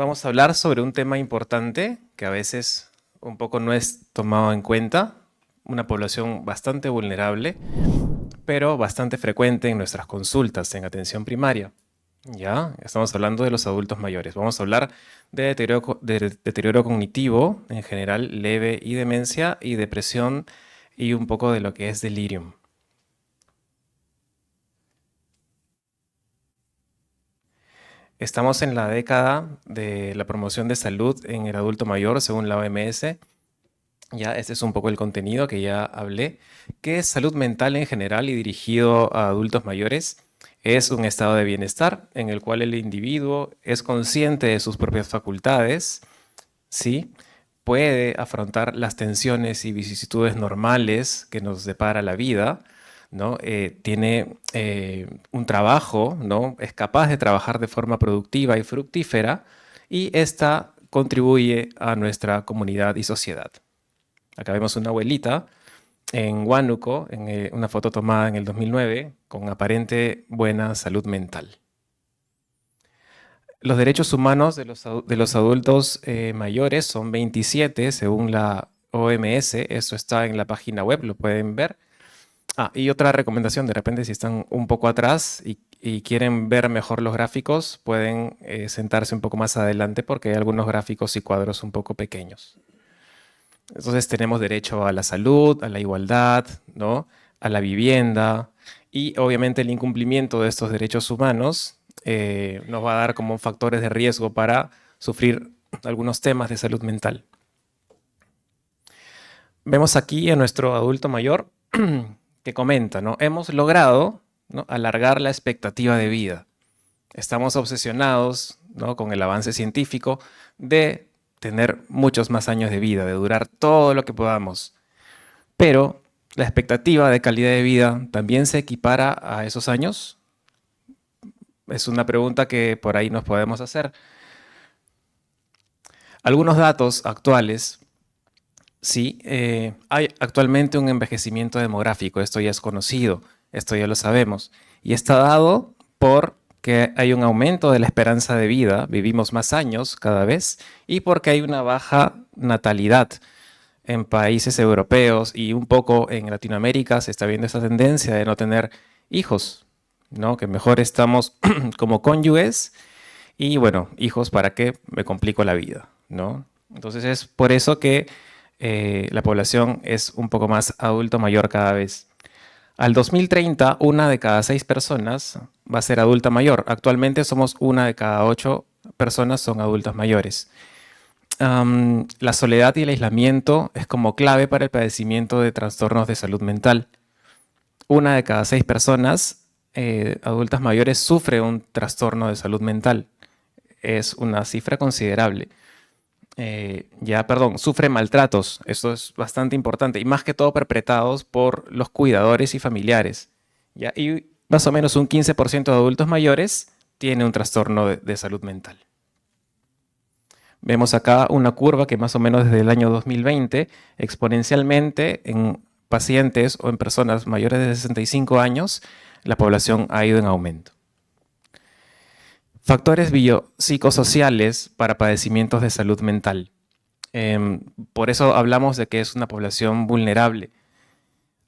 vamos a hablar sobre un tema importante que a veces un poco no es tomado en cuenta, una población bastante vulnerable, pero bastante frecuente en nuestras consultas en atención primaria. Ya, estamos hablando de los adultos mayores. Vamos a hablar de deterioro cognitivo en general leve y demencia y depresión y un poco de lo que es delirium. Estamos en la década de la promoción de salud en el adulto mayor, según la OMS. Ya, este es un poco el contenido que ya hablé. ¿Qué es salud mental en general y dirigido a adultos mayores? Es un estado de bienestar en el cual el individuo es consciente de sus propias facultades, ¿sí? Puede afrontar las tensiones y vicisitudes normales que nos depara la vida, ¿no? Tiene un trabajo, ¿no? Es capaz de trabajar de forma productiva y fructífera y esta contribuye a nuestra comunidad y sociedad. Acá vemos una abuelita en Huánuco, en una foto tomada en el 2009, con aparente buena salud mental. Los derechos humanos de los adultos mayores son 27, según la OMS. Eso está en la página web, lo pueden ver. Y otra recomendación, de repente si están un poco atrás y quieren ver mejor los gráficos, pueden sentarse un poco más adelante porque hay algunos gráficos y cuadros un poco pequeños. Entonces tenemos derecho a la salud, a la igualdad, ¿no? A la vivienda y obviamente el incumplimiento de estos derechos humanos nos va a dar como factores de riesgo para sufrir algunos temas de salud mental. Vemos aquí a nuestro adulto mayor que comenta, ¿no? Hemos logrado, ¿no?, alargar la expectativa de vida. Estamos obsesionados, ¿no?, con el avance científico de tener muchos más años de vida, de durar todo lo que podamos. Pero la expectativa de calidad de vida también se equipara a esos años. Es una pregunta que por ahí nos podemos hacer. Algunos datos actuales. Sí, hay actualmente un envejecimiento demográfico, esto ya es conocido, esto ya lo sabemos, y está dado porque hay un aumento de la esperanza de vida, vivimos más años cada vez, y porque hay una baja natalidad en países europeos y un poco en Latinoamérica se está viendo esa tendencia de no tener hijos, ¿no? Que mejor estamos como cónyuges y bueno, hijos para qué me complico la vida, ¿no? Entonces es por eso que la población es un poco más adulto mayor cada vez. Al 2030, una de cada 6 personas va a ser adulta mayor. Actualmente somos una de cada 8 personas son adultas mayores. La soledad y el aislamiento es como clave para el padecimiento de trastornos de salud mental. Una de cada 6 personas adultas mayores sufre un trastorno de salud mental. Es una cifra considerable. Sufre maltratos, esto es bastante importante, y más que todo perpetrados por los cuidadores y familiares. ¿Ya? Y más o menos un 15% de adultos mayores tiene un trastorno de salud mental. Vemos acá una curva que más o menos desde el año 2020, exponencialmente en pacientes o en personas mayores de 65 años, la población ha ido en aumento. Factores biopsicosociales para padecimientos de salud mental. Por eso hablamos de que es una población vulnerable.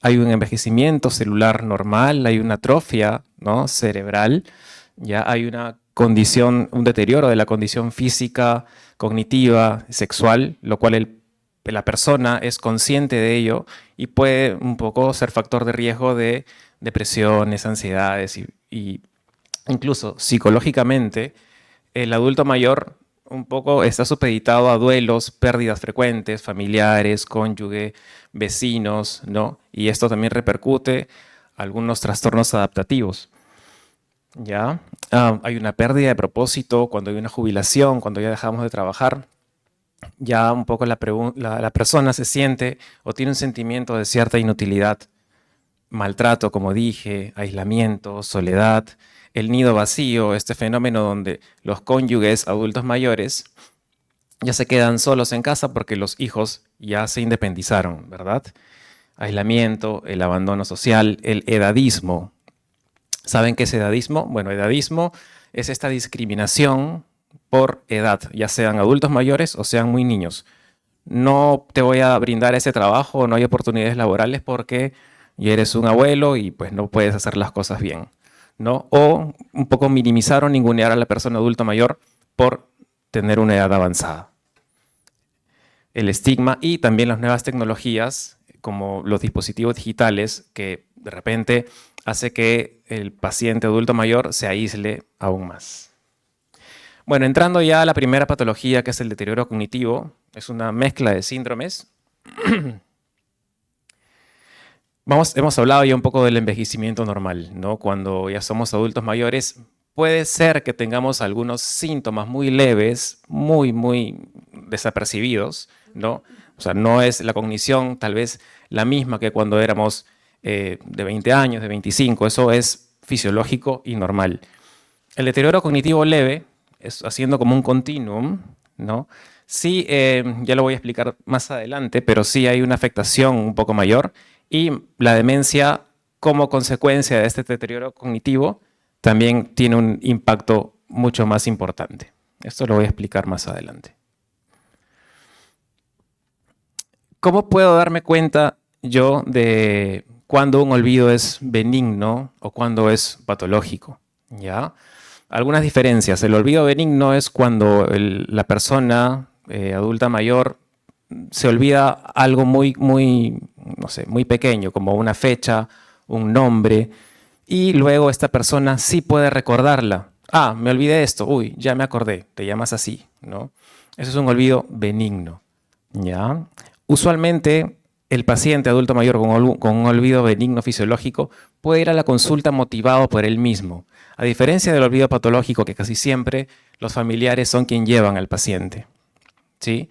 Hay un envejecimiento celular normal, hay una atrofia, ¿no?, cerebral, ya hay una condición, un deterioro de la condición física, cognitiva, sexual, lo cual la persona es consciente de ello y puede un poco ser factor de riesgo de depresiones, ansiedades y incluso psicológicamente, el adulto mayor un poco está supeditado a duelos, pérdidas frecuentes, familiares, cónyuge, vecinos, ¿no? Y esto también repercute algunos trastornos adaptativos. ¿Ya? Hay una pérdida de propósito cuando hay una jubilación, cuando ya dejamos de trabajar. Ya un poco la persona se siente o tiene un sentimiento de cierta inutilidad. Maltrato, como dije, aislamiento, soledad, el nido vacío, este fenómeno donde los cónyuges adultos mayores ya se quedan solos en casa porque los hijos ya se independizaron, ¿verdad? Aislamiento, el abandono social, el edadismo. ¿Saben qué es edadismo? Bueno, edadismo es esta discriminación por edad, ya sean adultos mayores o sean muy niños. No te voy a brindar ese trabajo, no hay oportunidades laborales porque ya eres un abuelo y pues no puedes hacer las cosas bien, ¿no? O un poco minimizar o ningunear a la persona adulta mayor por tener una edad avanzada. El estigma y también las nuevas tecnologías, como los dispositivos digitales, que de repente hace que el paciente adulto mayor se aísle aún más. Bueno, entrando ya a la primera patología, que es el deterioro cognitivo, es una mezcla de síndromes. Hemos hablado ya un poco del envejecimiento normal, ¿no? Cuando ya somos adultos mayores, puede ser que tengamos algunos síntomas muy leves, muy desapercibidos, ¿no? O sea, no es la cognición tal vez la misma que cuando éramos de 20 años, de 25, eso es fisiológico y normal. El deterioro cognitivo leve, haciendo como un continuum, ¿no? Sí, ya lo voy a explicar más adelante, pero sí hay una afectación un poco mayor y la demencia como consecuencia de este deterioro cognitivo también tiene un impacto mucho más importante. Esto lo voy a explicar más adelante. ¿Cómo puedo darme cuenta yo de cuándo un olvido es benigno o cuándo es patológico? ¿Ya? Algunas diferencias. El olvido benigno es cuando la persona adulta mayor se olvida algo no sé, muy pequeño, como una fecha, un nombre, y luego esta persona sí puede recordarla. Ah, me olvidé esto, uy, ya me acordé, te llamas así, ¿no? Eso es un olvido benigno, ¿ya? Usualmente, el paciente adulto mayor con un olvido benigno fisiológico puede ir a la consulta motivado por él mismo, a diferencia del olvido patológico, que casi siempre los familiares son quienes llevan al paciente, ¿sí?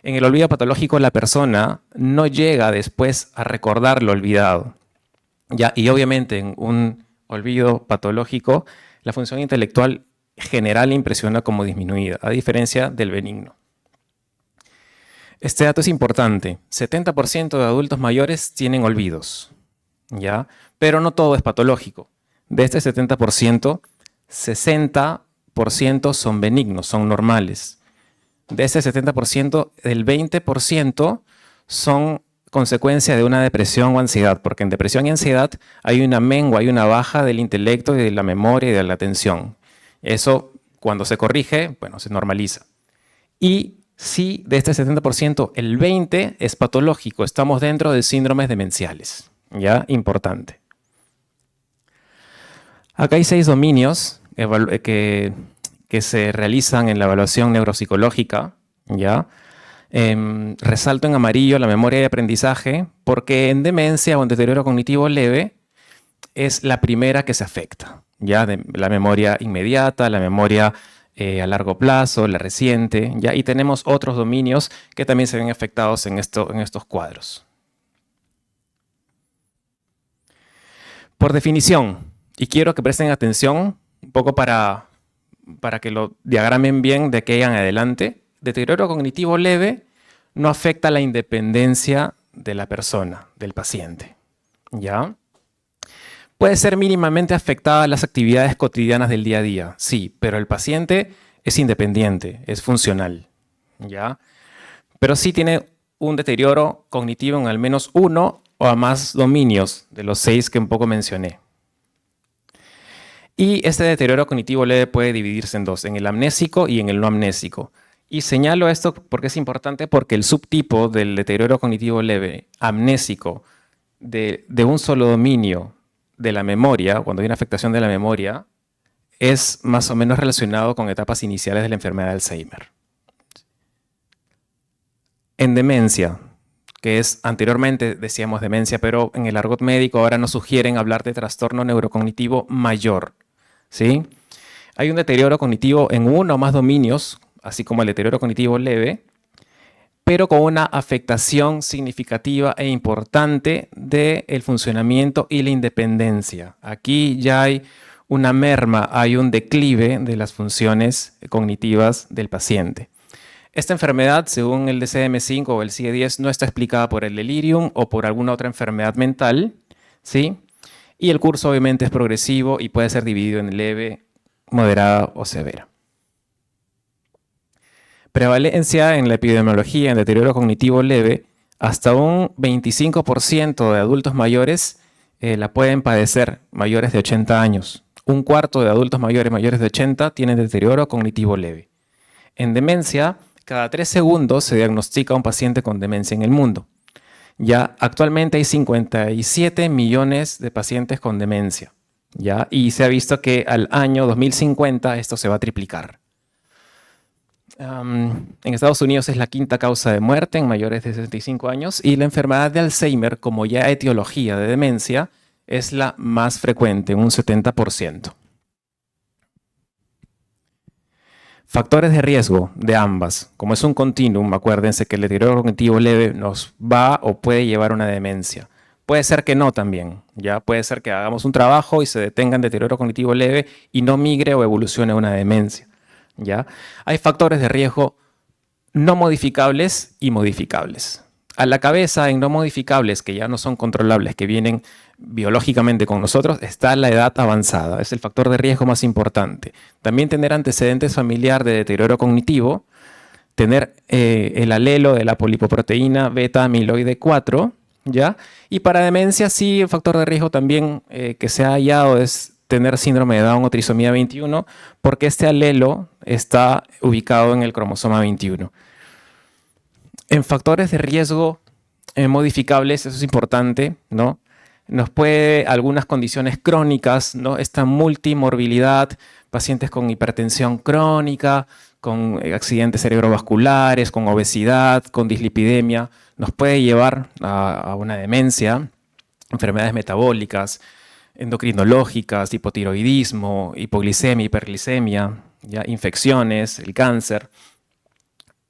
En el olvido patológico, la persona no llega después a recordar lo olvidado, ¿ya? Y obviamente en un olvido patológico, la función intelectual general impresiona como disminuida, a diferencia del benigno. Este dato es importante. 70% de adultos mayores tienen olvidos, ¿ya? Pero no todo es patológico. De este 70%, 60% son benignos, son normales. De ese 70%, el 20% son consecuencia de una depresión o ansiedad, porque en depresión y ansiedad hay una mengua, hay una baja del intelecto y de la memoria y de la atención. Eso, cuando se corrige, bueno, se normaliza. Y si de este 70%, el 20% es patológico, estamos dentro de síndromes demenciales. ¿Ya? Importante. Acá hay 6 dominios que se realizan en la evaluación neuropsicológica, ¿ya? Resalto en amarillo la memoria y aprendizaje, porque en demencia o en deterioro cognitivo leve es la primera que se afecta, ¿ya? La memoria inmediata, la memoria a largo plazo, la reciente, ¿ya? Y tenemos otros dominios que también se ven afectados en estos cuadros. Por definición, y quiero que presten atención un poco para que lo diagramen bien de aquí en adelante, deterioro cognitivo leve no afecta la independencia de la persona, del paciente, ¿ya? Puede ser mínimamente afectada las actividades cotidianas del día a día, sí, pero el paciente es independiente, es funcional, ¿ya? Pero sí tiene un deterioro cognitivo en al menos uno o a más dominios de los 6 que un poco mencioné. Y este deterioro cognitivo leve puede dividirse en dos, en el amnésico y en el no amnésico. Y señalo esto porque es importante, porque el subtipo del deterioro cognitivo leve amnésico de un solo dominio de la memoria, cuando hay una afectación de la memoria, es más o menos relacionado con etapas iniciales de la enfermedad de Alzheimer. En demencia, que es anteriormente decíamos demencia, pero en el argot médico ahora nos sugieren hablar de trastorno neurocognitivo mayor, ¿sí? Hay un deterioro cognitivo en uno o más dominios, así como el deterioro cognitivo leve, pero con una afectación significativa e importante del funcionamiento y la independencia. Aquí ya hay una merma, hay un declive de las funciones cognitivas del paciente. Esta enfermedad, según el DSM-5 o el CIE-10, no está explicada por el delirium o por alguna otra enfermedad mental, ¿sí? Y el curso obviamente es progresivo y puede ser dividido en leve, moderada o severa. Prevalencia en la epidemiología en deterioro cognitivo leve, hasta un 25% de adultos mayores la pueden padecer, mayores de 80 años. Un cuarto de adultos mayores de 80 tienen deterioro cognitivo leve. En demencia, cada 3 segundos se diagnostica un paciente con demencia en el mundo. Ya actualmente hay 57 millones de pacientes con demencia, ¿ya? Y se ha visto que al año 2050 esto se va a triplicar. En Estados Unidos es la quinta causa de muerte en mayores de 65 años y la enfermedad de Alzheimer, como ya etiología de demencia, es la más frecuente, un 70%. Factores de riesgo de ambas. Como es un continuum, acuérdense que el deterioro cognitivo leve nos va o puede llevar a una demencia. Puede ser que no también, ¿ya? Puede ser que hagamos un trabajo y se detenga en deterioro cognitivo leve y no migre o evolucione a una demencia, ¿ya? Hay factores de riesgo no modificables y modificables. A la cabeza, en no modificables, que ya no son controlables, que vienen biológicamente con nosotros, está la edad avanzada. Es el factor de riesgo más importante. También tener antecedentes familiar de deterioro cognitivo, tener el alelo de la polipoproteína beta amiloide 4, ¿ya? Y para demencia, sí, el factor de riesgo también que se ha hallado es tener síndrome de Down o trisomía 21, porque este alelo está ubicado en el cromosoma 21. En factores de riesgo modificables, eso es importante, ¿no? Nos puede algunas condiciones crónicas, ¿no? Esta multimorbilidad, pacientes con hipertensión crónica, con accidentes cerebrovasculares, con obesidad, con dislipidemia, nos puede llevar a una demencia, enfermedades metabólicas, endocrinológicas, hipotiroidismo, hipoglicemia, hiperglicemia, ¿ya? Infecciones, el cáncer.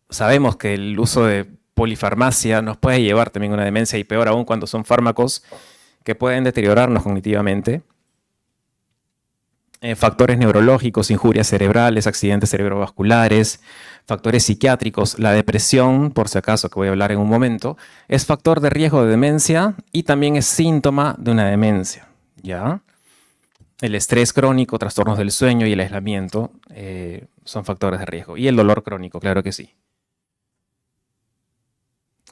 Sabemos que el uso de polifarmacia nos puede llevar también a una demencia y peor aún cuando son fármacos que pueden deteriorarnos cognitivamente. Factores neurológicos, injurias cerebrales, accidentes cerebrovasculares, factores psiquiátricos, la depresión, por si acaso, que voy a hablar en un momento, es factor de riesgo de demencia y también es síntoma de una demencia, ¿ya? El estrés crónico, trastornos del sueño y el aislamiento son factores de riesgo. Y el dolor crónico, claro que sí.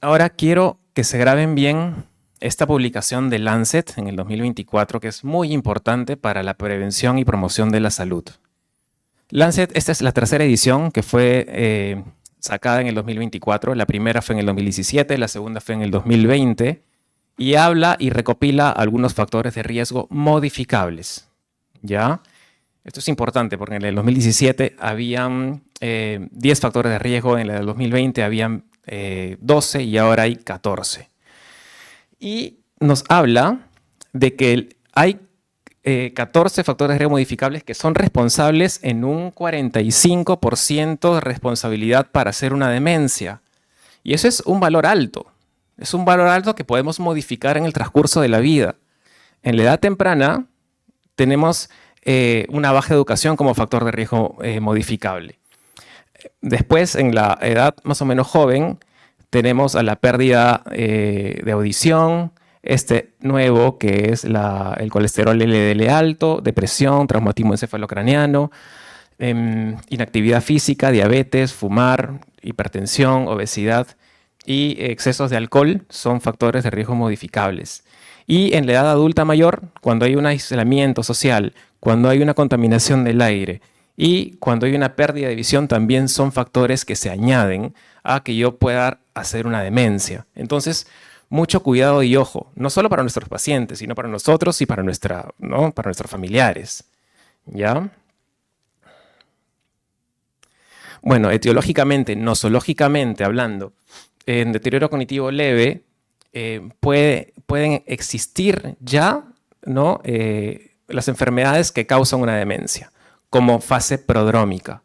Ahora quiero que se graben bien esta publicación de Lancet en el 2024, que es muy importante para la prevención y promoción de la salud. Lancet, esta es la tercera edición que fue sacada en el 2024. La primera fue en el 2017, la segunda fue en el 2020 y habla y recopila algunos factores de riesgo modificables, ¿ya? Esto es importante porque en el 2017 habían 10 factores de riesgo, en el 2020 habían 12 y ahora hay 14. Y nos habla de que hay 14 factores de riesgo modificables que son responsables en un 45% de responsabilidad para hacer una demencia. Y eso es un valor alto. Es un valor alto que podemos modificar en el transcurso de la vida. En la edad temprana tenemos una baja educación como factor de riesgo modificable. Después, en la edad más o menos joven, tenemos a la pérdida de audición, este nuevo que es el colesterol LDL alto, depresión, traumatismo encefalocraneano, inactividad física, diabetes, fumar, hipertensión, obesidad y excesos de alcohol son factores de riesgo modificables. Y en la edad adulta mayor, cuando hay un aislamiento social, cuando hay una contaminación del aire y cuando hay una pérdida de visión, también son factores que se añaden a que yo pueda hacer una demencia. Entonces, mucho cuidado y ojo, no solo para nuestros pacientes, sino para nosotros y para nuestros familiares, ¿ya? Bueno, etiológicamente, nosológicamente hablando, en deterioro cognitivo leve pueden existir ya, ¿no? Las enfermedades que causan una demencia, como fase prodrómica.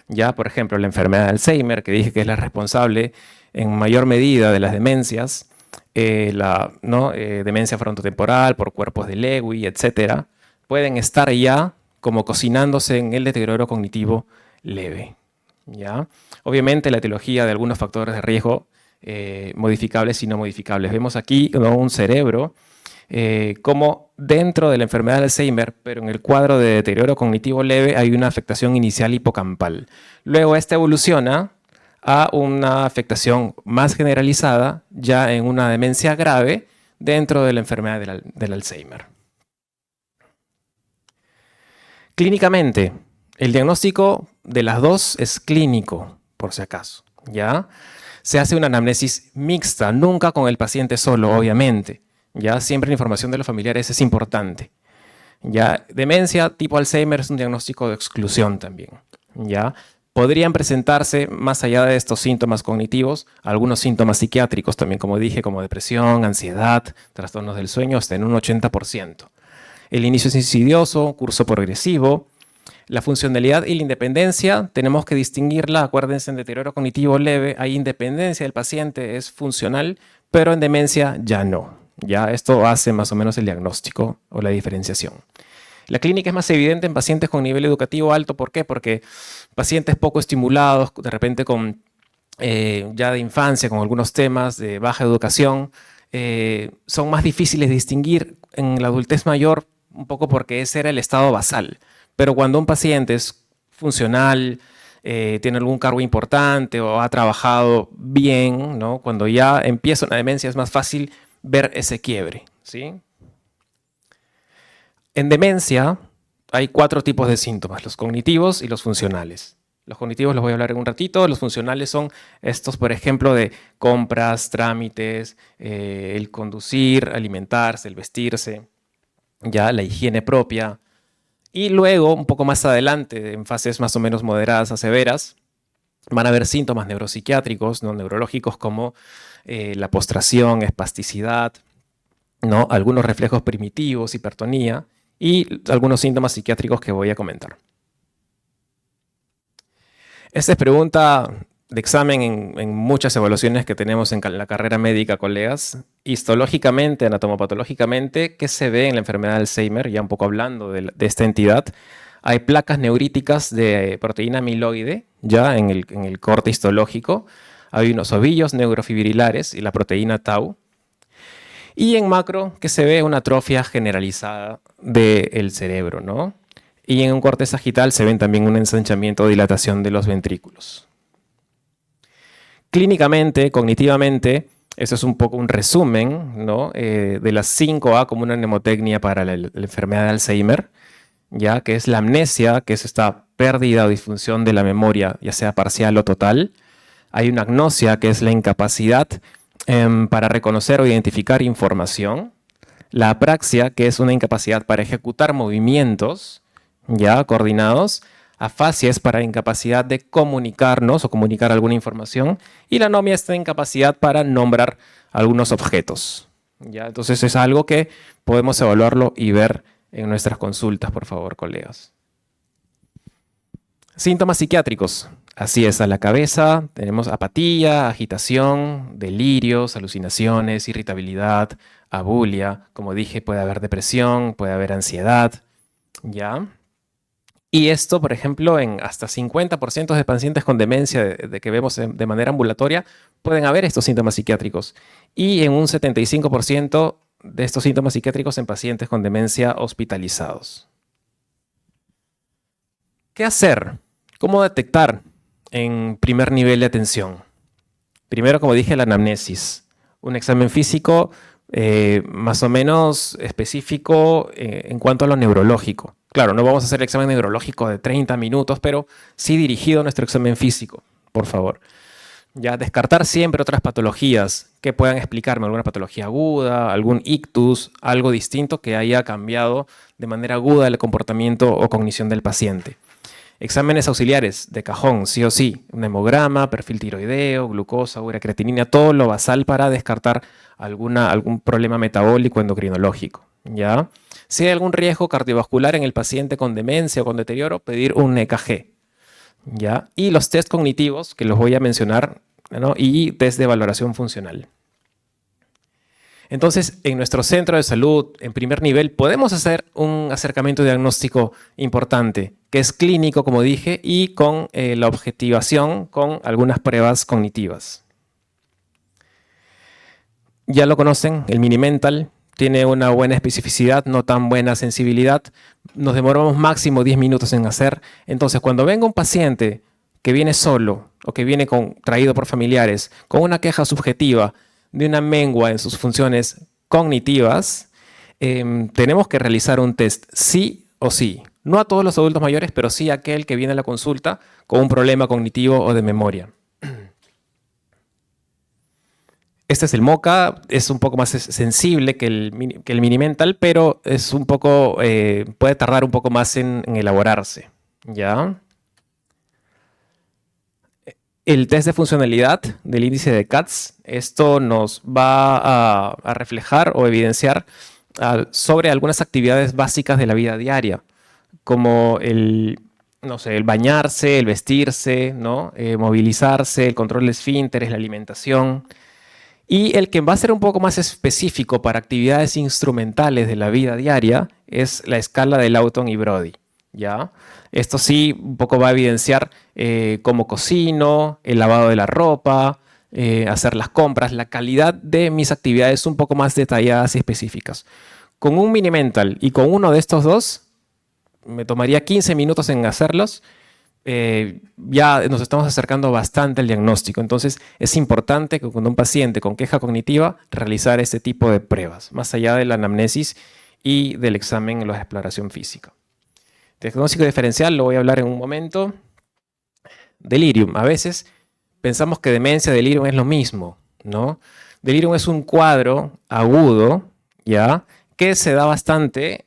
Ya, por ejemplo, la enfermedad de Alzheimer, que dije que es la responsable en mayor medida de las demencias, demencia frontotemporal por cuerpos de Lewy, etc., pueden estar ya como cocinándose en el deterioro cognitivo leve, ¿ya? Obviamente la etiología de algunos factores de riesgo modificables y no modificables. Vemos aquí, ¿no?, un cerebro como dentro de la enfermedad de Alzheimer, pero en el cuadro de deterioro cognitivo leve hay una afectación inicial hipocampal. Luego esta evoluciona a una afectación más generalizada, ya en una demencia grave, dentro de la enfermedad del Alzheimer. Clínicamente, el diagnóstico de las dos es clínico, por si acaso, ¿ya? Se hace una anamnesis mixta, nunca con el paciente solo, obviamente, ¿ya? Siempre la información de los familiares es importante, ¿ya? Demencia tipo Alzheimer es un diagnóstico de exclusión también, ¿ya? Podrían presentarse, más allá de estos síntomas cognitivos, algunos síntomas psiquiátricos también, como dije, como depresión, ansiedad, trastornos del sueño, hasta en un 80%. El inicio es insidioso, curso progresivo. La funcionalidad y la independencia, tenemos que distinguirla, acuérdense, en deterioro cognitivo leve, hay independencia del paciente, es funcional, pero en demencia ya no. Ya esto hace más o menos el diagnóstico o la diferenciación. La clínica es más evidente en pacientes con nivel educativo alto. ¿Por qué? Porque pacientes poco estimulados, de repente con ya de infancia, con algunos temas de baja educación, son más difíciles de distinguir en la adultez mayor, un poco porque ese era el estado basal. Pero cuando un paciente es funcional, tiene algún cargo importante o ha trabajado bien, ¿no? Cuando ya empieza una demencia es más fácil ver ese quiebre, ¿sí? En demencia hay 4 tipos de síntomas, los cognitivos y los funcionales. Los cognitivos los voy a hablar en un ratito, los funcionales son estos, por ejemplo, de compras, trámites, el conducir, alimentarse, el vestirse, ya la higiene propia. Y luego, un poco más adelante, en fases más o menos moderadas a severas, van a haber síntomas neuropsiquiátricos, ¿no? Neurológicos como la postración, espasticidad, ¿no? Algunos reflejos primitivos, hipertonía, y algunos síntomas psiquiátricos que voy a comentar. Esta es pregunta de examen en muchas evaluaciones que tenemos en la carrera médica, colegas. Histológicamente, anatomopatológicamente, ¿qué se ve en la enfermedad de Alzheimer? Ya un poco hablando de esta entidad. Hay placas neuríticas de proteína amiloide, ya en el corte histológico. Hay unos ovillos neurofibrilares y la proteína tau. Y en macro, que se ve una atrofia generalizada del cerebro, ¿no? Y en un corte sagital se ven también un ensanchamiento o dilatación de los ventrículos. Clínicamente, cognitivamente, eso es un poco un resumen, ¿no? De las 5A como una mnemotecnia para la enfermedad de Alzheimer, ya que es la amnesia, que es esta pérdida o disfunción de la memoria, ya sea parcial o total. Hay una agnosia, que es la incapacidad para reconocer o identificar información. La apraxia, que es una incapacidad para ejecutar movimientos ya coordinados. Afasia es para incapacidad de comunicarnos o comunicar alguna información. Y la anomia es la incapacidad para nombrar algunos objetos. ¿Ya? Entonces es algo que podemos evaluarlo y ver en nuestras consultas, por favor, colegas. Síntomas psiquiátricos. Así es, a la cabeza tenemos apatía, agitación, delirios, alucinaciones, irritabilidad, abulia. Como dije, puede haber depresión, puede haber ansiedad, ¿ya? Y esto, por ejemplo, en hasta 50% de pacientes con demencia de que vemos de manera ambulatoria, pueden haber estos síntomas psiquiátricos. Y en un 75% de estos síntomas psiquiátricos en pacientes con demencia hospitalizados. ¿Qué hacer? ¿Cómo detectar en primer nivel de atención? Primero, como dije, la anamnesis. Un examen físico más o menos específico en cuanto a lo neurológico. Claro, no vamos a hacer el examen neurológico de 30 minutos, pero sí dirigido a nuestro examen físico, por favor. Ya, descartar siempre otras patologías que puedan explicarme, alguna patología aguda, algún ictus, algo distinto que haya cambiado de manera aguda el comportamiento o cognición del paciente. Exámenes auxiliares de cajón, sí o sí, un hemograma, perfil tiroideo, glucosa, urea, creatinina, todo lo basal para descartar algún problema metabólico endocrinológico, ¿ya? Si hay algún riesgo cardiovascular en el paciente con demencia o con deterioro, pedir un EKG, ¿ya? Y los test cognitivos, que los voy a mencionar, ¿no? Y test de valoración funcional. Entonces, en nuestro centro de salud, en primer nivel, podemos hacer un acercamiento diagnóstico importante, que es clínico, como dije, y con la objetivación con algunas pruebas cognitivas. Ya lo conocen, el Mini-Mental tiene una buena especificidad, no tan buena sensibilidad. Nos demoramos máximo 10 minutos en hacer. Entonces, cuando venga un paciente que viene solo o que viene traído por familiares con una queja subjetiva de una mengua en sus funciones cognitivas, tenemos que realizar un test sí o sí. No a todos los adultos mayores, pero sí a aquel que viene a la consulta con un problema cognitivo o de memoria. Este es el MoCA, es un poco más sensible que el Mini-Mental, pero es un poco, puede tardar un poco más en elaborarse. ¿Ya? El test de funcionalidad del índice de CATS, esto nos va a reflejar o evidenciar sobre algunas actividades básicas de la vida diaria, como no sé, el bañarse, el vestirse, ¿no? Movilizarse, el control de esfínteres, la alimentación. Y el que va a ser un poco más específico para actividades instrumentales de la vida diaria es la escala de Lawton y Brody, ¿ya? Esto sí, un poco va a evidenciar cómo cocino, el lavado de la ropa, hacer las compras, la calidad de mis actividades un poco más detalladas y específicas. Con un Mini-Mental y con uno de estos dos, me tomaría 15 minutos en hacerlos. Ya nos estamos acercando bastante al diagnóstico. Entonces, es importante que cuando un paciente con queja cognitiva, realizar este tipo de pruebas, más allá de la anamnesis y del examen en la exploración física. Diagnóstico diferencial lo voy a hablar en un momento. Delirium. A veces pensamos que demencia y delirium es lo mismo, ¿no? Delirium es un cuadro agudo, ¿ya? Que se da bastante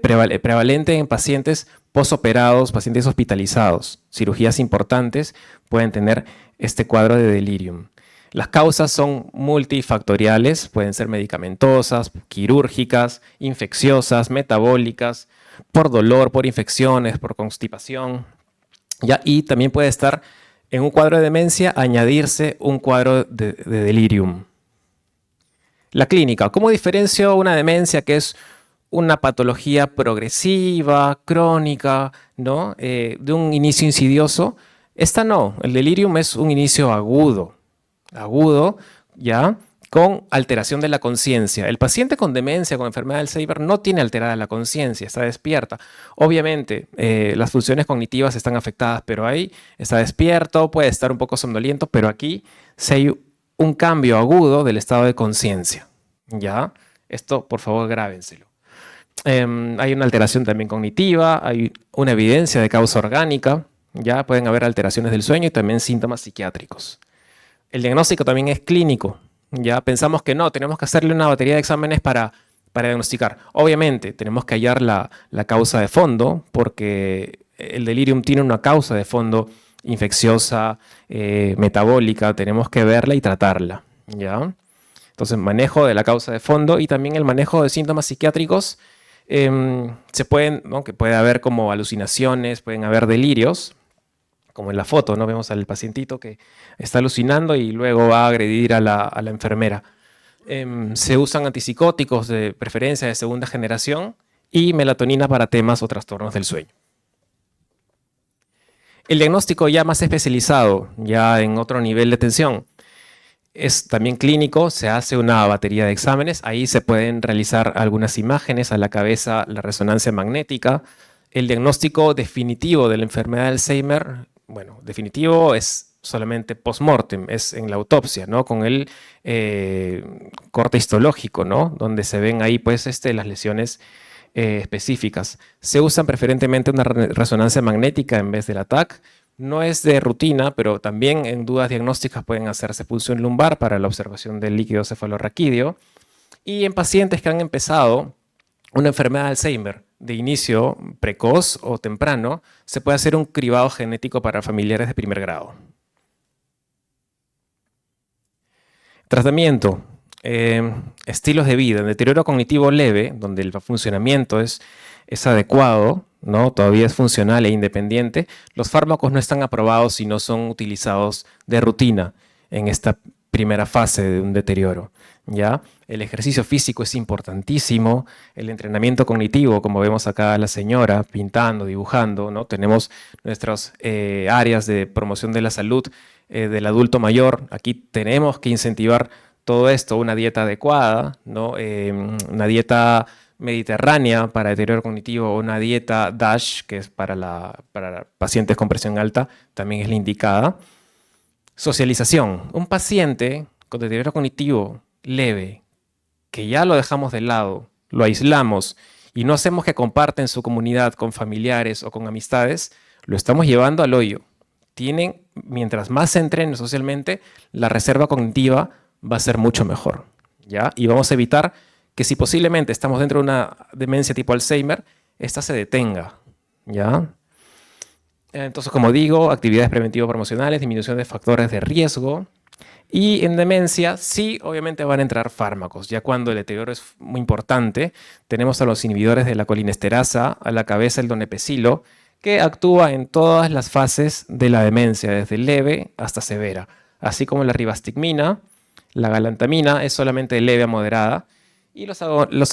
prevalente en pacientes posoperados, pacientes hospitalizados. Cirugías importantes pueden tener este cuadro de delirium. Las causas son multifactoriales, pueden ser medicamentosas, quirúrgicas, infecciosas, metabólicas, por dolor, por infecciones, por constipación. ¿Ya? Y también puede estar en un cuadro de demencia añadirse un cuadro de delirium. La clínica. ¿Cómo diferencio una demencia que es una patología progresiva, crónica, ¿no? De un inicio insidioso? Esta no. El delirium es un inicio agudo, ¿ya? Con alteración de la conciencia. El paciente con demencia, con enfermedad de Alzheimer, no tiene alterada la conciencia, está despierta. Obviamente, las funciones cognitivas están afectadas, pero ahí está despierto, puede estar un poco somnoliento, pero aquí sí hay un cambio agudo del estado de conciencia. ¿Ya? Esto, por favor, grábenselo. Hay una alteración también cognitiva, hay una evidencia de causa orgánica, ya pueden haber alteraciones del sueño y también síntomas psiquiátricos. El diagnóstico también es clínico. Ya pensamos que no, tenemos que hacerle una batería de exámenes para diagnosticar. Obviamente, tenemos que hallar la causa de fondo, porque el delirium tiene una causa de fondo infecciosa, metabólica, tenemos que verla y tratarla. ¿Ya? Entonces, manejo de la causa de fondo y también el manejo de síntomas psiquiátricos. Se pueden, ¿no? Que puede haber como alucinaciones, pueden haber delirios, como en la foto, ¿no? Vemos al pacientito que está alucinando y luego va a agredir a la enfermera. Se usan antipsicóticos de preferencia de segunda generación y melatonina para temas o trastornos del sueño. El diagnóstico ya más especializado, ya en otro nivel de atención, es también clínico, se hace una batería de exámenes, ahí se pueden realizar algunas imágenes a la cabeza, la resonancia magnética. El diagnóstico definitivo de la enfermedad de Alzheimer, bueno, definitivo es solamente post-mortem, es en la autopsia, ¿no? Con el corte histológico, ¿no? Donde se ven ahí pues las lesiones específicas. Se usan preferentemente una resonancia magnética en vez de la TAC. No es de rutina, pero también en dudas diagnósticas pueden hacerse punción lumbar para la observación del líquido cefalorraquídeo. Y en pacientes que han empezado una enfermedad de Alzheimer de inicio precoz o temprano, se puede hacer un cribado genético para familiares de primer grado. Tratamiento. Estilos de vida. En deterioro cognitivo leve, donde el funcionamiento es adecuado, ¿no? Todavía es funcional e independiente, los fármacos no están aprobados y no son utilizados de rutina en esta primera fase de un deterioro. ¿Ya? El ejercicio físico es importantísimo, el entrenamiento cognitivo, como vemos acá la señora pintando, dibujando, ¿no? Tenemos nuestras áreas de promoción de la salud del adulto mayor. Aquí tenemos que incentivar todo esto, una dieta adecuada, ¿no? Una dieta mediterránea para deterioro cognitivo o una dieta DASH, que es para pacientes con presión alta, también es la indicada. Socialización. Un paciente con deterioro cognitivo leve, que ya lo dejamos de lado, lo aislamos y no hacemos que comparte en su comunidad con familiares o con amistades, lo estamos llevando al hoyo. Mientras más se entrene socialmente, la reserva cognitiva va a ser mucho mejor, ¿ya? Y vamos a evitar que si posiblemente estamos dentro de una demencia tipo Alzheimer, esta se detenga, ¿ya? Entonces, como digo, actividades preventivas-promocionales, disminución de factores de riesgo. Y en demencia, sí, obviamente van a entrar fármacos. Ya cuando el deterioro es muy importante, tenemos a los inhibidores de la colinesterasa, a la cabeza el donepezilo, que actúa en todas las fases de la demencia, desde leve hasta severa. Así como la ribastigmina, la galantamina es solamente leve a moderada, y los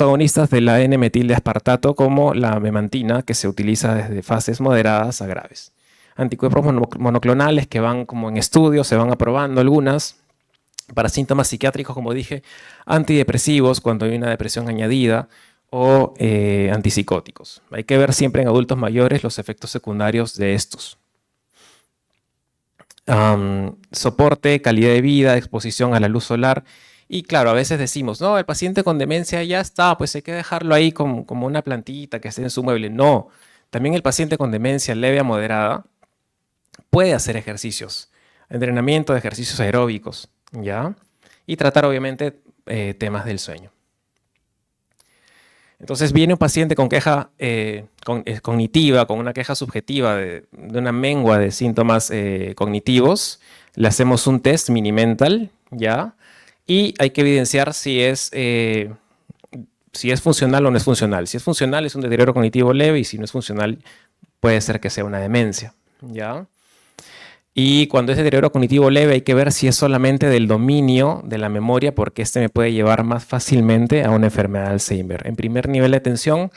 agonistas de la N-metil de aspartato, como la memantina, que se utiliza desde fases moderadas a graves. Anticuerpos monoclonales que van como en estudio, se van aprobando algunas. Para síntomas psiquiátricos, como dije, antidepresivos cuando hay una depresión añadida o antipsicóticos. Hay que ver siempre en adultos mayores los efectos secundarios de estos. Soporte, calidad de vida, exposición a la luz solar. Y claro, a veces decimos, no, el paciente con demencia ya está, pues hay que dejarlo ahí como una plantita que esté en su mueble. No, también el paciente con demencia leve a moderada puede hacer ejercicios, entrenamiento de ejercicios aeróbicos, ¿ya? Y tratar obviamente temas del sueño. Entonces viene un paciente con queja cognitiva, con una queja subjetiva de una mengua de síntomas cognitivos. Le hacemos un test mini-mental, ¿ya? Y hay que evidenciar si es funcional o no es funcional. Si es funcional es un deterioro cognitivo leve y si no es funcional puede ser que sea una demencia, ¿ya? Y cuando es deterioro cognitivo leve hay que ver si es solamente del dominio de la memoria, porque este me puede llevar más fácilmente a una enfermedad de Alzheimer. En primer nivel de atención,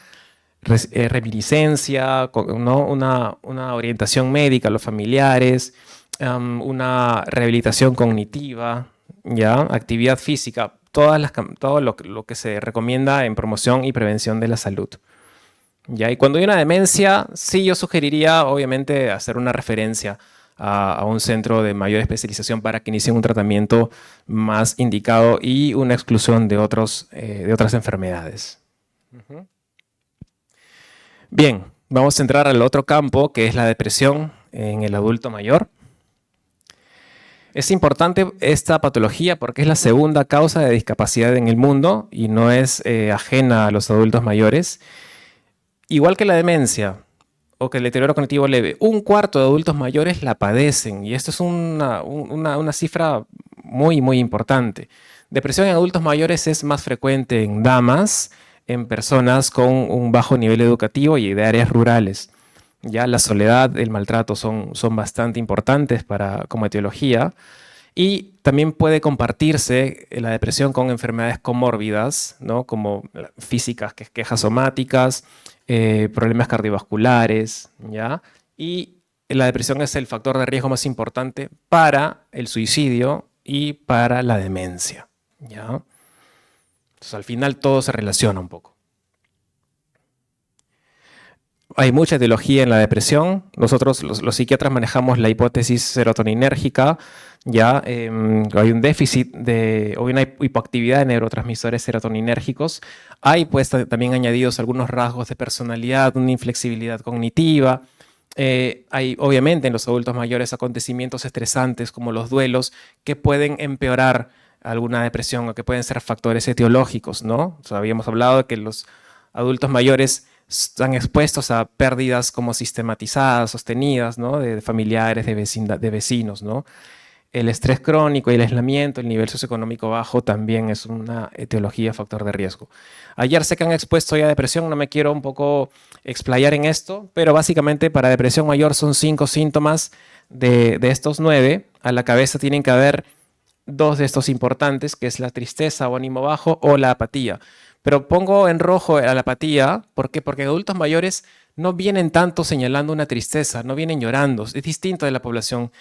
reminiscencia, ¿no? una orientación médica a los familiares, una rehabilitación cognitiva, ¿ya? Actividad física, todo lo que se recomienda en promoción y prevención de la salud. ¿Ya? Y cuando hay una demencia, sí yo sugeriría obviamente hacer una referencia a un centro de mayor especialización para que inicien un tratamiento más indicado y una exclusión de otras enfermedades. Bien, vamos a entrar al otro campo, que es la depresión en el adulto mayor. Es importante esta patología porque es la segunda causa de discapacidad en el mundo y no es ajena a los adultos mayores. Igual que la demencia o que el deterioro cognitivo leve, un cuarto de adultos mayores la padecen y esto es una cifra muy, muy importante. Depresión en adultos mayores es más frecuente en damas, en personas con un bajo nivel educativo y de áreas rurales. Ya la soledad, el maltrato son bastante importantes como etiología. Y también puede compartirse la depresión con enfermedades comórbidas, ¿no? Como físicas, quejas somáticas, problemas cardiovasculares, ¿ya? Y la depresión es el factor de riesgo más importante para el suicidio y para la demencia, ¿ya? Entonces, al final todo se relaciona un poco. Hay mucha etiología en la depresión. Nosotros, los psiquiatras, manejamos la hipótesis serotoninérgica. Ya hay un déficit o una hipoactividad de neurotransmisores serotoninérgicos. Hay pues también añadidos algunos rasgos de personalidad, una inflexibilidad cognitiva. Hay obviamente en los adultos mayores acontecimientos estresantes como los duelos que pueden empeorar alguna depresión o que pueden ser factores etiológicos, ¿no? O sea, habíamos hablado de que los adultos mayores están expuestos a pérdidas como sistematizadas, sostenidas, ¿no? De familiares, de vecinos, ¿no? El estrés crónico y el aislamiento, el nivel socioeconómico bajo también es una etiología, factor de riesgo. Ayer sé que han expuesto ya depresión, no me quiero un poco explayar en esto, pero básicamente para depresión mayor son 5 síntomas de estos 9. A la cabeza tienen que haber 2 de estos importantes, que es la tristeza o ánimo bajo o la apatía. Pero pongo en rojo a la apatía, ¿por qué? Porque adultos mayores no vienen tanto señalando una tristeza, no vienen llorando, es distinto de la población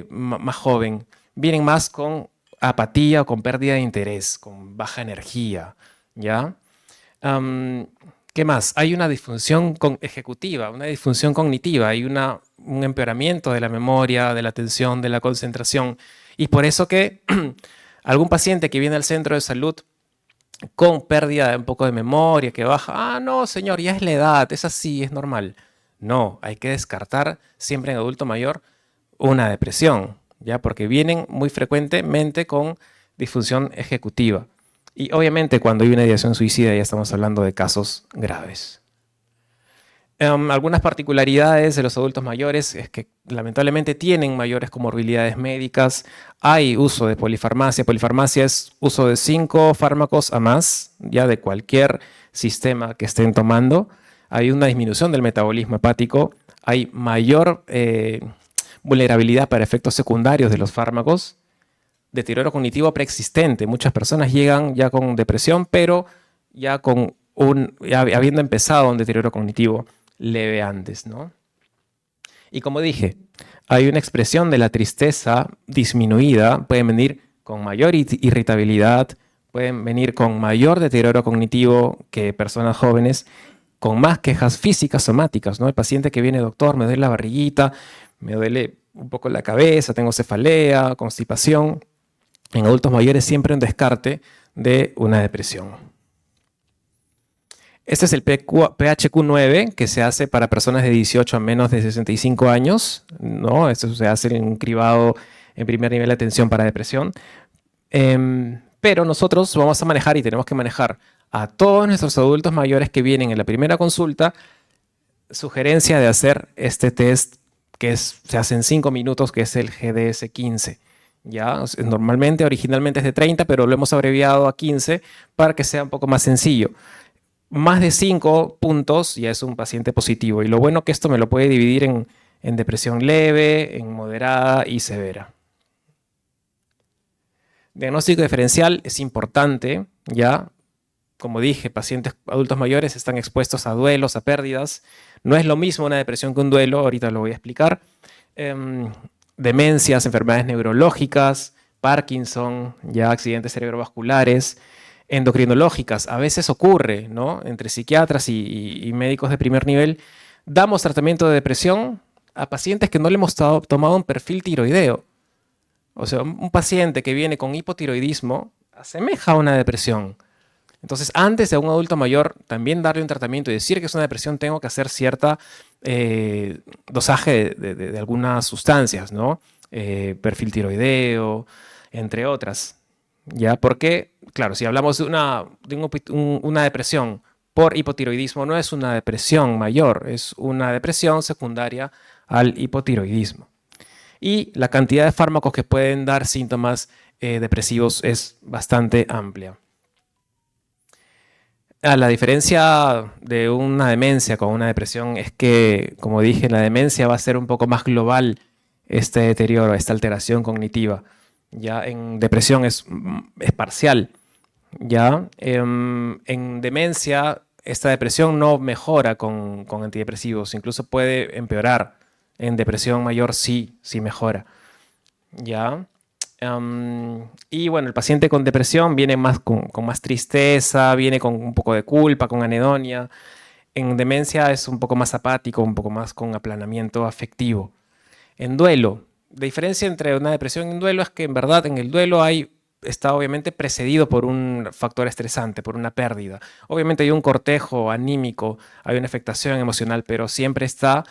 más joven. Vienen más con apatía o con pérdida de interés, con baja energía, ¿ya? Am, ¿Qué más? Hay una disfunción ejecutiva, una disfunción cognitiva, hay un empeoramiento de la memoria, de la atención, de la concentración. Y por eso que algún paciente que viene al centro de salud con pérdida de un poco de memoria, que baja, ah, no, señor, ya es la edad, es así, es normal. No, hay que descartar siempre en adulto mayor una depresión, ¿ya? Porque vienen muy frecuentemente con disfunción ejecutiva. Y obviamente cuando hay una ideación suicida ya estamos hablando de casos graves. Algunas particularidades de los adultos mayores es que lamentablemente tienen mayores comorbilidades médicas. Hay uso de polifarmacia. Polifarmacia es uso de 5 fármacos a más, ya de cualquier sistema que estén tomando. Hay una disminución del metabolismo hepático. Hay mayor vulnerabilidad para efectos secundarios de los fármacos. Deterioro cognitivo preexistente. Muchas personas llegan ya con depresión, pero ya habiendo empezado un deterioro cognitivo leve antes, ¿no? Y como dije, hay una expresión de la tristeza disminuida, pueden venir con mayor irritabilidad, pueden venir con mayor deterioro cognitivo que personas jóvenes, con más quejas físicas somáticas, ¿no? El paciente que viene, doctor, me duele la barriguita, me duele un poco la cabeza, tengo cefalea, constipación. En adultos mayores siempre un descarte de una depresión. Este es el PHQ-9 que se hace para personas de 18 a menos de 65 años, ¿no? Esto se hace en un cribado en primer nivel de atención para depresión. Pero nosotros vamos a manejar y tenemos que manejar a todos nuestros adultos mayores que vienen en la primera consulta, sugerencia de hacer este test que se hace en 5 minutos, que es el GDS-15. ¿Ya? Normalmente, originalmente es de 30, pero lo hemos abreviado a 15 para que sea un poco más sencillo. Más de 5 puntos ya es un paciente positivo. Y lo bueno que esto me lo puede dividir en depresión leve, en moderada y severa. Diagnóstico diferencial es importante, ¿ya? Como dije, pacientes adultos mayores están expuestos a duelos, a pérdidas. No es lo mismo una depresión que un duelo, ahorita lo voy a explicar. Demencias, enfermedades neurológicas, Parkinson, ya accidentes cerebrovasculares, endocrinológicas. A veces ocurre, ¿no? Entre psiquiatras y médicos de primer nivel, damos tratamiento de depresión a pacientes que no le hemos tomado un perfil tiroideo. O sea, un paciente que viene con hipotiroidismo asemeja a una depresión. Entonces, antes de un adulto mayor, también darle un tratamiento y decir que es una depresión, tengo que hacer cierta dosaje de algunas sustancias, ¿no? Perfil tiroideo, entre otras. ¿Ya? Porque, claro, si hablamos de una depresión por hipotiroidismo, no es una depresión mayor, es una depresión secundaria al hipotiroidismo. Y la cantidad de fármacos que pueden dar síntomas depresivos es bastante amplia. La diferencia de una demencia con una depresión es que, como dije, la demencia va a ser un poco más global este deterioro, esta alteración cognitiva. Ya en depresión es parcial. Ya en demencia, esta depresión no mejora con antidepresivos, incluso puede empeorar. En depresión mayor sí mejora. Ya. Y bueno, el paciente con depresión viene más con más tristeza, viene con un poco de culpa, con anedonia. En demencia es un poco más apático, un poco más con aplanamiento afectivo. En duelo, la diferencia entre una depresión y un duelo es que en verdad en el duelo está obviamente precedido por un factor estresante, por una pérdida. Obviamente hay un cortejo anímico, hay una afectación emocional, pero siempre está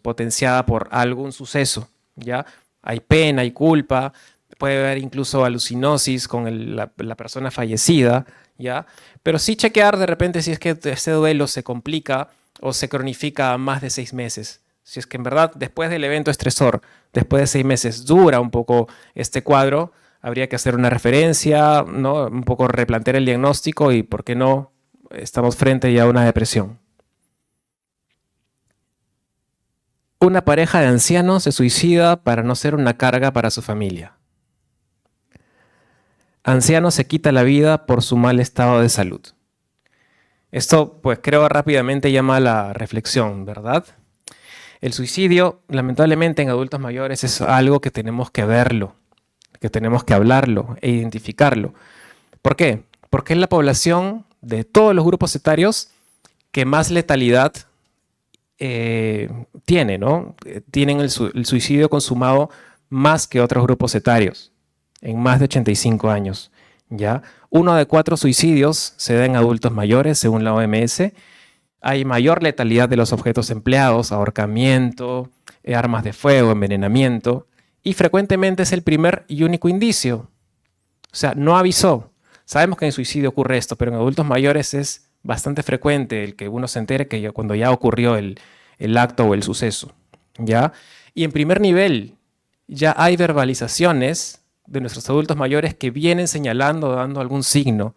potenciada por algún suceso, ¿ya? Hay pena, hay culpa, puede haber incluso alucinosis con la persona fallecida, ¿ya? Pero sí chequear de repente si es que este duelo se complica o se cronifica a más de 6 meses. Si es que en verdad después del evento estresor, después de 6 meses dura un poco este cuadro, habría que hacer una referencia, ¿no? Un poco replantear el diagnóstico y, ¿por qué no? Estamos frente ya a una depresión. Una pareja de ancianos se suicida para no ser una carga para su familia. Anciano se quita la vida por su mal estado de salud. Esto, pues creo rápidamente llama a la reflexión, ¿verdad? El suicidio, lamentablemente en adultos mayores, es algo que tenemos que verlo, que tenemos que hablarlo e identificarlo. ¿Por qué? Porque es la población de todos los grupos etarios que más letalidad tiene, ¿no? Tienen el suicidio consumado más que otros grupos etarios, en más de 85 años, ¿ya? 1 de 4 suicidios se da en adultos mayores, según la OMS. Hay mayor letalidad de los objetos empleados, ahorcamiento, armas de fuego, envenenamiento, y frecuentemente es el primer y único indicio. O sea, no avisó. Sabemos que en suicidio ocurre esto, pero en adultos mayores es bastante frecuente el que uno se entere que cuando ya ocurrió el acto o el suceso, ¿ya? Y en primer nivel ya hay verbalizaciones de nuestros adultos mayores que vienen señalando, dando algún signo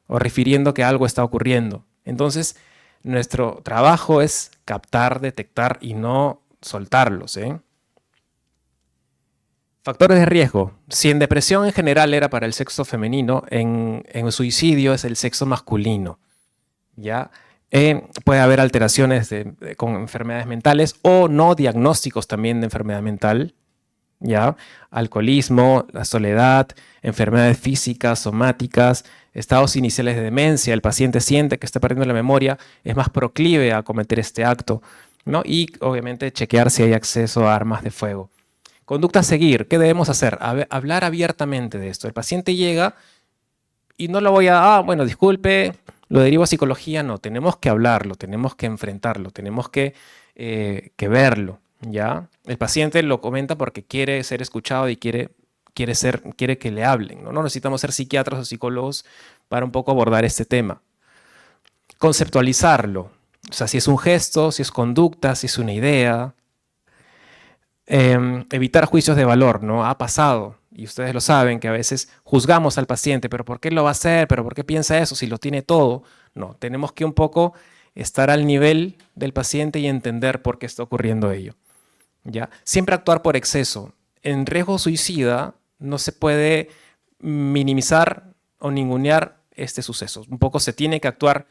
o refiriendo que algo está ocurriendo. Entonces, nuestro trabajo es captar, detectar y no soltarlos, ¿eh? Factores de riesgo. Si en depresión en general era para el sexo femenino, en suicidio es el sexo masculino, ¿ya? Puede haber alteraciones con enfermedades mentales o no diagnósticos también de enfermedad mental, ¿ya? Alcoholismo, la soledad, enfermedades físicas, somáticas, estados iniciales de demencia. El paciente siente que está perdiendo la memoria, es más proclive a cometer este acto, ¿no? Y obviamente chequear si hay acceso a armas de fuego. Conducta a seguir. ¿Qué debemos hacer? Hablar abiertamente de esto. El paciente llega y no lo voy a, bueno, disculpe, lo derivo a psicología. No, tenemos que hablarlo, tenemos que enfrentarlo, tenemos que verlo, ¿ya? El paciente lo comenta porque quiere ser escuchado y quiere que le hablen, ¿no? No necesitamos ser psiquiatras o psicólogos para un poco abordar este tema. Conceptualizarlo. O sea, si es un gesto, si es conducta, si es una idea. Evitar juicios de valor, ¿no? Ha pasado, y ustedes lo saben, que a veces juzgamos al paciente, pero ¿por qué lo va a hacer? ¿Pero por qué piensa eso si lo tiene todo? No, tenemos que un poco estar al nivel del paciente y entender por qué está ocurriendo ello, ¿ya? Siempre actuar por exceso. En riesgo suicida no se puede minimizar o ningunear este suceso. Un poco se tiene que actuar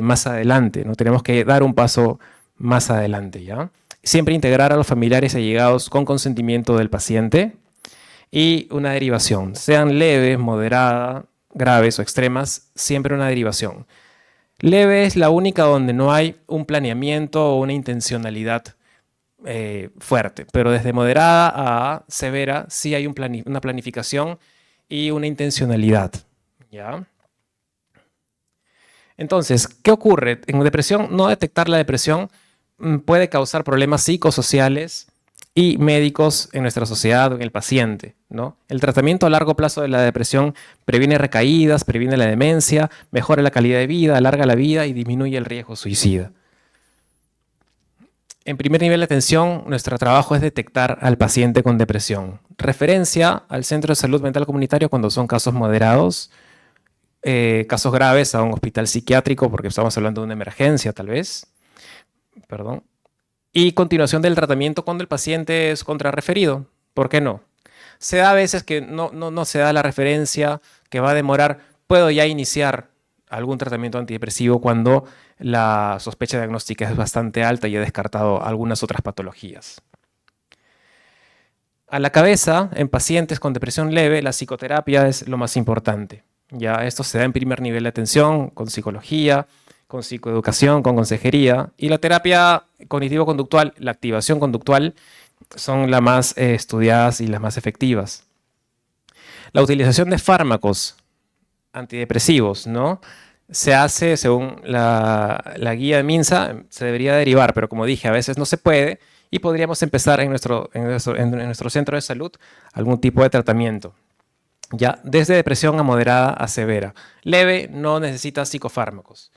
más adelante, ¿no? Tenemos que dar un paso más adelante, ¿ya? Siempre integrar a los familiares y allegados con consentimiento del paciente y una derivación, sean leves, moderadas, graves o extremas, siempre una derivación. Leve es la única donde no hay un planeamiento o una intencionalidad fuerte, pero desde moderada a severa sí hay una planificación y una intencionalidad, ¿ya? Entonces, ¿qué ocurre? En depresión, no detectar la depresión puede causar problemas psicosociales y médicos en nuestra sociedad o en el paciente, ¿no? El tratamiento a largo plazo de la depresión previene recaídas, previene la demencia, mejora la calidad de vida, alarga la vida y disminuye el riesgo suicida. En primer nivel de atención, nuestro trabajo es detectar al paciente con depresión. Referencia al centro de salud mental comunitario cuando son casos moderados, casos graves a un hospital psiquiátrico porque estamos hablando de una emergencia tal vez. Perdón. Y continuación del tratamiento cuando el paciente es contrarreferido. ¿Por qué no? Se da a veces que no se da la referencia, que va a demorar. Puedo ya iniciar algún tratamiento antidepresivo cuando la sospecha diagnóstica es bastante alta y he descartado algunas otras patologías. A la cabeza, en pacientes con depresión leve, la psicoterapia es lo más importante. Ya esto se da en primer nivel de atención con psicología, con psicoeducación, con consejería, y la terapia cognitivo-conductual, la activación conductual, son las más estudiadas y las más efectivas. La utilización de fármacos antidepresivos, ¿no? Se hace, según la guía de MINSA, se debería derivar, pero como dije, a veces no se puede y podríamos empezar en nuestro centro de salud algún tipo de tratamiento. Ya, desde depresión a moderada a severa. Leve no necesita psicofármacos.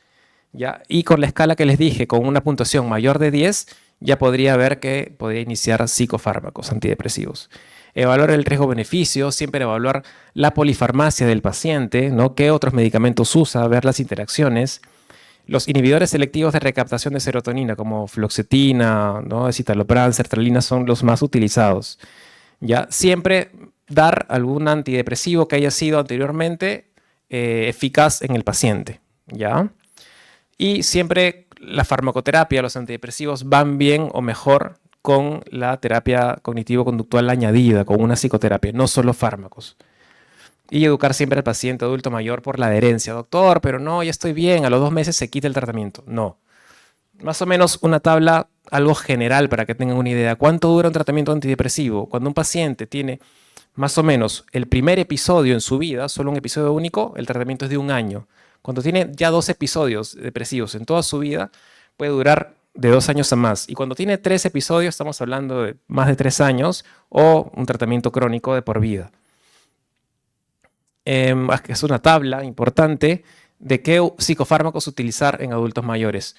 ¿Ya? Y con la escala que les dije, con una puntuación mayor de 10, ya podría ver que podría iniciar psicofármacos antidepresivos. Evaluar el riesgo-beneficio, siempre evaluar la polifarmacia del paciente, ¿no? ¿Qué otros medicamentos usa? Ver las interacciones. Los inhibidores selectivos de recaptación de serotonina, como fluoxetina, ¿no? Citalopram, sertralina, son los más utilizados. ¿Ya? Siempre dar algún antidepresivo que haya sido anteriormente eficaz en el paciente, ¿ya? Y siempre la farmacoterapia, los antidepresivos van bien o mejor con la terapia cognitivo-conductual añadida, con una psicoterapia, no solo fármacos, Y educar siempre al paciente adulto mayor por la adherencia. Doctor, pero no, ya estoy bien, a los 2 meses se quita el tratamiento. No. Más o menos una tabla, algo general para que tengan una idea. ¿Cuánto dura un tratamiento antidepresivo? Cuando un paciente tiene más o menos el primer episodio en su vida, solo un episodio único, el tratamiento es de 1 año. Cuando tiene ya 2 episodios depresivos en toda su vida, puede durar de 2 años a más. Y cuando tiene 3 episodios, estamos hablando de más de 3 años o un tratamiento crónico de por vida. Es una tabla importante de qué psicofármacos utilizar en adultos mayores.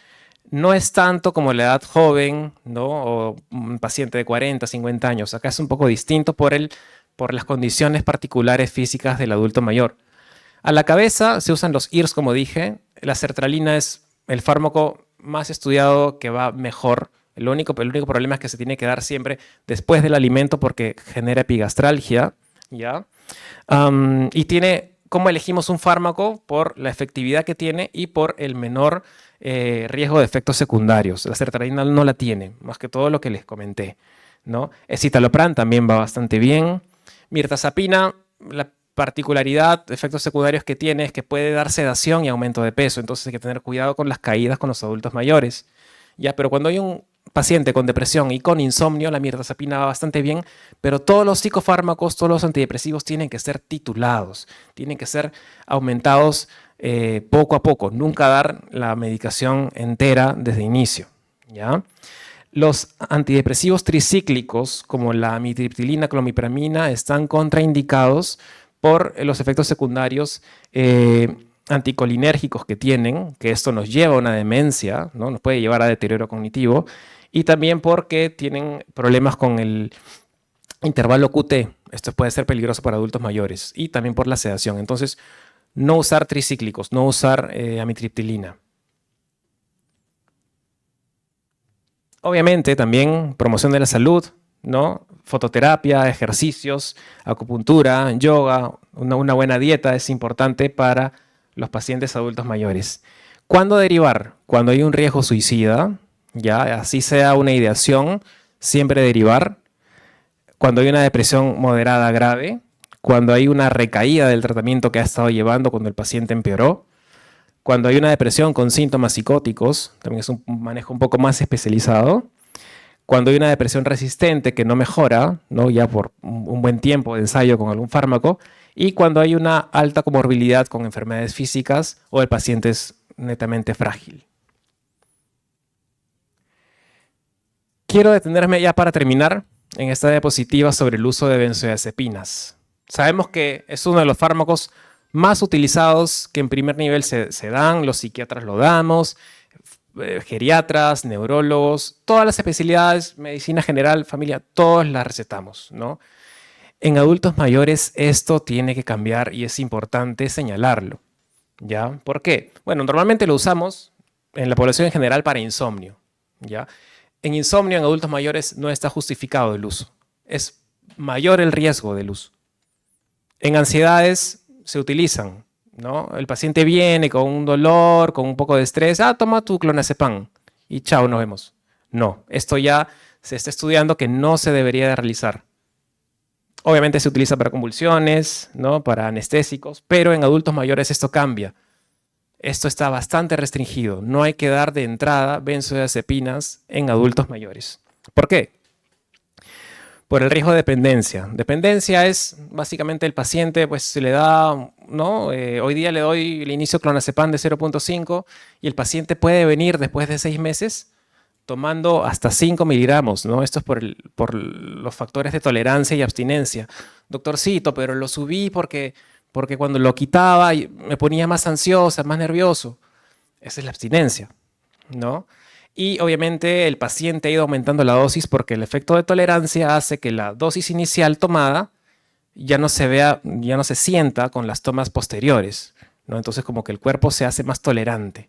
No es tanto como la edad joven, ¿no? O un paciente de 40, 50 años. Acá es un poco distinto por las condiciones particulares físicas del adulto mayor. A la cabeza se usan los IRS, como dije. La sertralina es el fármaco más estudiado que va mejor. El único problema es que se tiene que dar siempre después del alimento porque genera epigastralgia, ¿ya? Y tiene, ¿cómo elegimos un fármaco? Por la efectividad que tiene y por el menor riesgo de efectos secundarios. La sertralina no la tiene, más que todo lo que les comenté, ¿no? Escitalopram también va bastante bien. Mirtazapina, la particularidad, efectos secundarios que tiene es que puede dar sedación y aumento de peso, entonces hay que tener cuidado con las caídas con los adultos mayores. Ya, pero cuando hay un paciente con depresión y con insomnio, la mirtazapina va bastante bien, pero todos los psicofármacos, todos los antidepresivos tienen que ser titulados, tienen que ser aumentados poco a poco, nunca dar la medicación entera desde inicio, ¿ya? Los antidepresivos tricíclicos, como la amitriptilina, clomipramina, están contraindicados por los efectos secundarios anticolinérgicos que tienen, que esto nos lleva a una demencia, ¿no? Nos puede llevar a deterioro cognitivo, y también porque tienen problemas con el intervalo QT. Esto puede ser peligroso para adultos mayores, y también por la sedación. Entonces, no usar tricíclicos, no usar amitriptilina. Obviamente también promoción de la salud, ¿no? Fototerapia, ejercicios, acupuntura, yoga, una buena dieta es importante para los pacientes adultos mayores. ¿Cuándo derivar? Cuando hay un riesgo suicida, ya así sea una ideación, siempre derivar. Cuando hay una depresión moderada grave, cuando hay una recaída del tratamiento que ha estado llevando cuando el paciente empeoró, cuando hay una depresión con síntomas psicóticos, también es un manejo un poco más especializado. Cuando hay una depresión resistente que no mejora, ¿no? Ya por un buen tiempo de ensayo con algún fármaco, y cuando hay una alta comorbilidad con enfermedades físicas o el paciente es netamente frágil. Quiero detenerme ya para terminar en esta diapositiva sobre el uso de benzodiazepinas. Sabemos que es uno de los fármacos más utilizados que en primer nivel se dan, los psiquiatras lo damos, geriatras, neurólogos, todas las especialidades, medicina general, familia, todos las recetamos, ¿no? En adultos mayores esto tiene que cambiar y es importante señalarlo, ¿ya? ¿Por qué? Bueno, normalmente lo usamos en la población en general para insomnio, ¿ya? En insomnio en adultos mayores no está justificado el uso, es mayor el riesgo del uso. En ansiedades se utilizan, ¿no? El paciente viene con un dolor, con un poco de estrés, toma tu clonazepam y chao, nos vemos. No, esto ya se está estudiando que no se debería de realizar. Obviamente se utiliza para convulsiones, ¿no? Para anestésicos, pero en adultos mayores esto cambia. Esto está bastante restringido. No hay que dar de entrada benzodiazepinas en adultos mayores. ¿Por qué? Por el riesgo de dependencia. Dependencia es básicamente el paciente, pues se le da, ¿no? Hoy día le doy el inicio clonazepam de 0.5 y el paciente puede venir después de 6 meses tomando hasta 5 miligramos, ¿no? Esto es por los factores de tolerancia y abstinencia. Doctorcito, pero lo subí porque cuando lo quitaba me ponía más ansiosa, más nervioso. Esa es la abstinencia, ¿no? Y obviamente el paciente ha ido aumentando la dosis porque el efecto de tolerancia hace que la dosis inicial tomada ya no se vea, ya no se sienta con las tomas posteriores, ¿no? Entonces como que el cuerpo se hace más tolerante.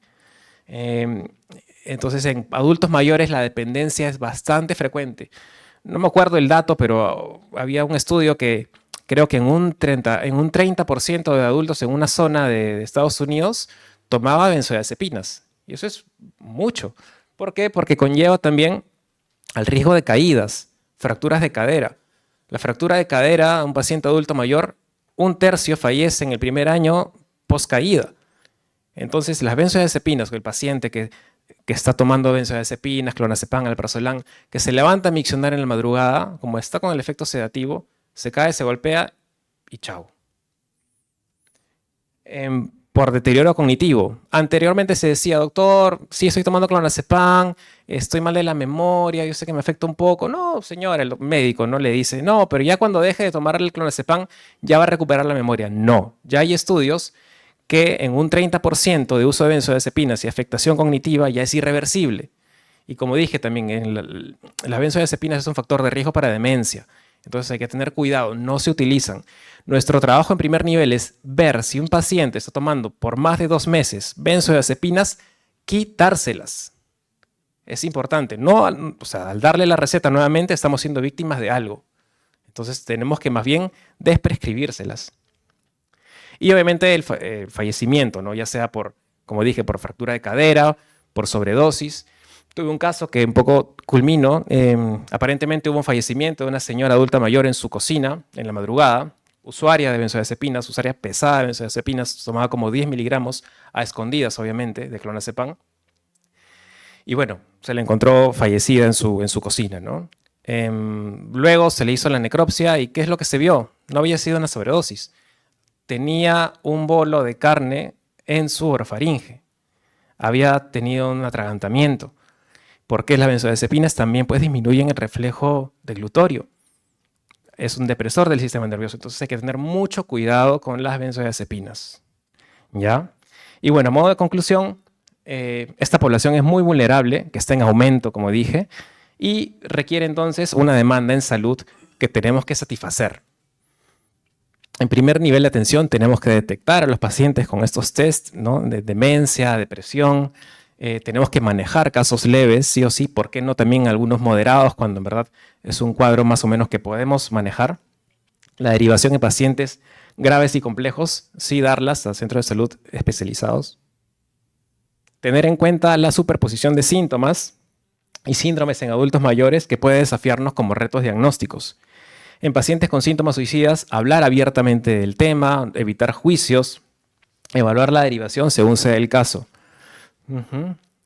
Entonces en adultos mayores la dependencia es bastante frecuente. No me acuerdo el dato, pero había un estudio que creo que en un 30% de adultos en una zona de Estados Unidos tomaba benzodiazepinas. Y eso es mucho. ¿Por qué? Porque conlleva también al riesgo de caídas, fracturas de cadera. La fractura de cadera a un paciente adulto mayor, 1/3 fallece en el primer año post-caída. Entonces, las benzodiazepinas, el paciente que está tomando benzodiazepinas, clonazepam, alprazolam, que se levanta a miccionar en la madrugada, como está con el efecto sedativo, se cae, se golpea y chao. Por deterioro cognitivo. Anteriormente se decía, doctor, sí estoy tomando clonazepam, estoy mal de la memoria, yo sé que me afecta un poco. No, señor, el médico no le dice, no, pero ya cuando deje de tomar el clonazepam ya va a recuperar la memoria. No, ya hay estudios que en un 30% de uso de benzodiazepinas y afectación cognitiva ya es irreversible. Y como dije también, las benzodiazepinas es un factor de riesgo para demencia. Entonces hay que tener cuidado, no se utilizan. Nuestro trabajo en primer nivel es ver si un paciente está tomando por más de 2 meses benzodiazepinas, quitárselas. Es importante. No, o sea, al darle la receta nuevamente estamos siendo víctimas de algo. Entonces tenemos que más bien desprescribírselas. Y obviamente el fallecimiento, ¿no? Ya sea por, como dije, por fractura de cadera, por sobredosis. Tuve un caso que un poco culminó. Aparentemente hubo un fallecimiento de una señora adulta mayor en su cocina, en la madrugada, usuaria de benzodiazepinas, usuaria pesada de benzodiazepinas, tomaba como 10 miligramos a escondidas, obviamente, de clonazepam. Y bueno, se le encontró fallecida en su cocina, ¿no? Luego se le hizo la necropsia y ¿qué es lo que se vio? No había sido una sobredosis. Tenía un bolo de carne en su orofaringe. Había tenido un atragantamiento. Porque las benzodiazepinas también pues, disminuyen el reflejo deglutorio. Es un depresor del sistema nervioso, entonces hay que tener mucho cuidado con las benzodiazepinas. ¿Ya? Y bueno, a modo de conclusión, esta población es muy vulnerable, que está en aumento, como dije, y requiere entonces una demanda en salud que tenemos que satisfacer. En primer nivel de atención tenemos que detectar a los pacientes con estos tests, ¿no? De demencia, depresión. Tenemos que manejar casos leves, sí o sí, ¿por qué no también algunos moderados cuando en verdad es un cuadro más o menos que podemos manejar? La derivación en pacientes graves y complejos, sí darlas a centros de salud especializados. Tener en cuenta la superposición de síntomas y síndromes en adultos mayores que puede desafiarnos como retos diagnósticos. En pacientes con síntomas suicidas, hablar abiertamente del tema, evitar juicios, evaluar la derivación según sea el caso.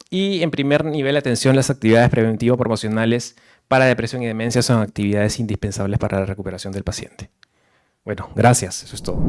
Y en primer nivel de atención, las actividades preventivo-promocionales para depresión y demencia son actividades indispensables para la recuperación del paciente. Bueno, gracias. Eso es todo.